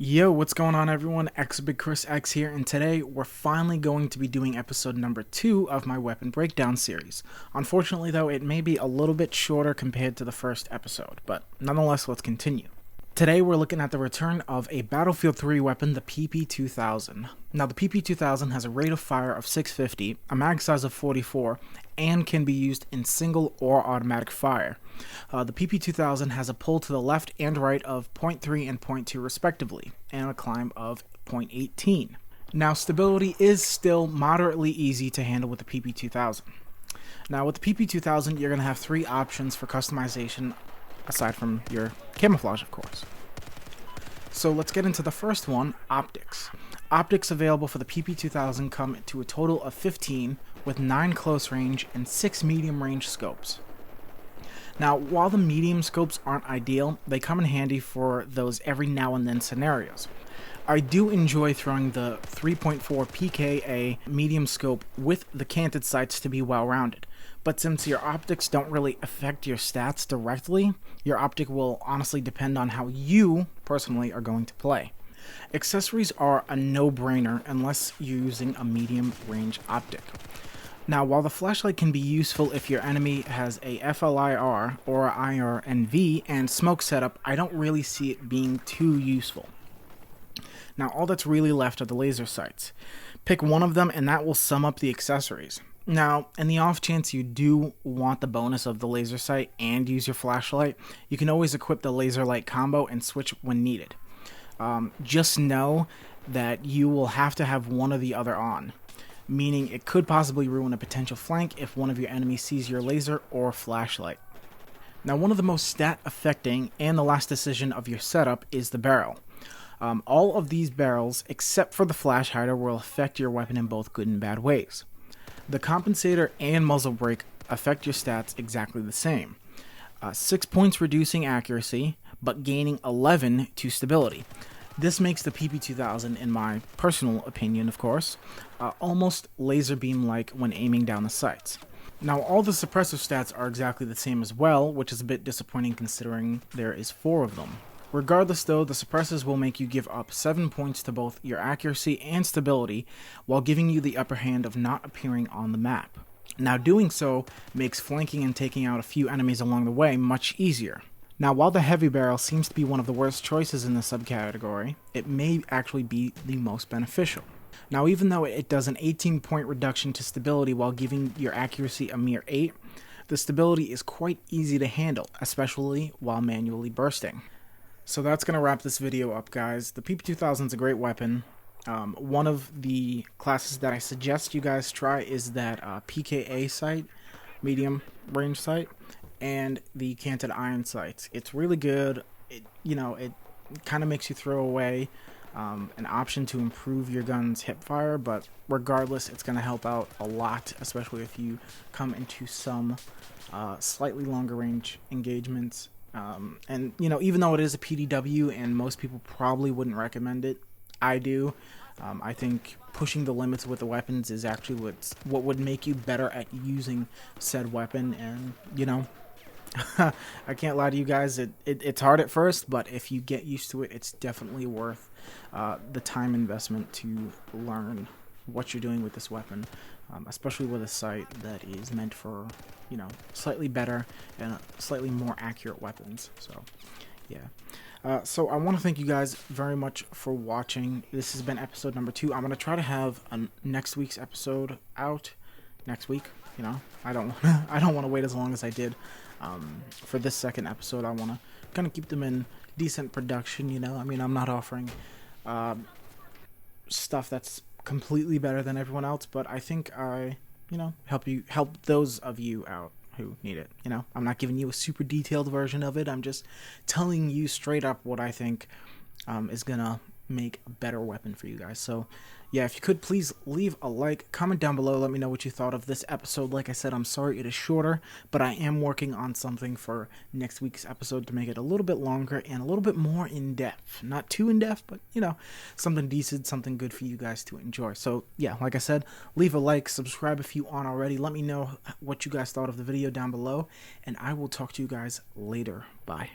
Yo, what's going on everyone? xbiggchrisx here, and today we're finally going to be doing episode number 2 of my weapon breakdown series. Unfortunately though, it may be a little bit shorter compared to the first episode, but nonetheless, let's continue. Today we're looking at the return of a Battlefield 3 weapon, the PP-2000. Now the PP-2000 has a rate of fire of 650, a mag size of 44, and can be used in single or automatic fire. The PP-2000 has a pull to the left and right of 0.3 and 0.2 respectively, and a climb of 0.18. Now stability is still moderately easy to handle with the PP-2000. Now with the PP-2000 you're going to have 3 options for customization aside from your camouflage, of course. So let's get into the first one, optics. Optics available for the PP-2000 come to a total of 15 with 9 close range and 6 medium range scopes. Now, while the medium scopes aren't ideal, they come in handy for those every now and then scenarios. I do enjoy throwing the 3.4 pKa medium scope with the canted sights to be well rounded. But since your optics don't really affect your stats directly, your optic will honestly depend on how you, personally, are going to play. Accessories are a no-brainer unless you're using a medium range optic. Now, while the flashlight can be useful if your enemy has a FLIR or IRNV and smoke setup, I don't really see it being too useful. Now, all that's really left are the laser sights. Pick one of them and that will sum up the accessories. Now, in the off chance you do want the bonus of the laser sight and use your flashlight, you can always equip the laser light combo and switch when needed. Just know that you will have to have one or the other on, meaning it could possibly ruin a potential flank if one of your enemies sees your laser or flashlight. Now, one of the most stat affecting and the last decision of your setup is the barrel. All of these barrels, except for the flash hider, will affect your weapon in both good and bad ways. The compensator and muzzle brake affect your stats exactly the same. 6 points reducing accuracy, but gaining 11 to stability. This makes the PP-2000, in my personal opinion of course, almost laser beam-like when aiming down the sights. Now all the suppressor stats are exactly the same as well, which is a bit disappointing considering there is 4 of them. Regardless though, the suppressors will make you give up 7 points to both your accuracy and stability, while giving you the upper hand of not appearing on the map. Now doing so makes flanking and taking out a few enemies along the way much easier. Now while the heavy barrel seems to be one of the worst choices in the subcategory, it may actually be the most beneficial. Now even though it does an 18-point reduction to stability while giving your accuracy a mere 8, the stability is quite easy to handle, especially while manually bursting. So that's going to wrap this video up, guys. The PP-2000 is a great weapon. One of the classes that I suggest you guys try is that pKa sight, medium range sight, and the canted iron sights. It's really good. It kind of makes you throw away an option to improve your gun's hip fire, but regardless, it's going to help out a lot, especially if you come into some slightly longer range engagements. And even though it is a PDW and most people probably wouldn't recommend it, I do. I think pushing the limits with the weapons is actually what would make you better at using said weapon. And I can't lie to you guys, it's hard at first, but if you get used to it, it's definitely worth the time investment to learn what you're doing with this weapon, especially with a sight that is meant for slightly better and slightly more accurate weapons. So yeah, so I want to thank you guys very much for watching. This has been episode number 2. I'm going to try to have next week's episode out next week. I don't want to wait as long as I did for this second episode. I want to kind of keep them in decent production. I mean, I'm not offering stuff that's completely better than everyone else, but I think I help those of you out who need it. I'm not giving you a super detailed version of it. I'm just telling you straight up what I think is gonna make a better weapon for you guys. So yeah, if you could please leave a like, comment down below, let me know what you thought of this episode. Like I said, I'm sorry it is shorter, but I am working on something for next week's episode to make it a little bit longer and a little bit more in-depth. Not too in-depth, but something decent, something good for you guys to enjoy. So yeah, like I said, leave a like, subscribe if you aren't already. Let me know what you guys thought of the video down below, and I will talk to you guys later. Bye.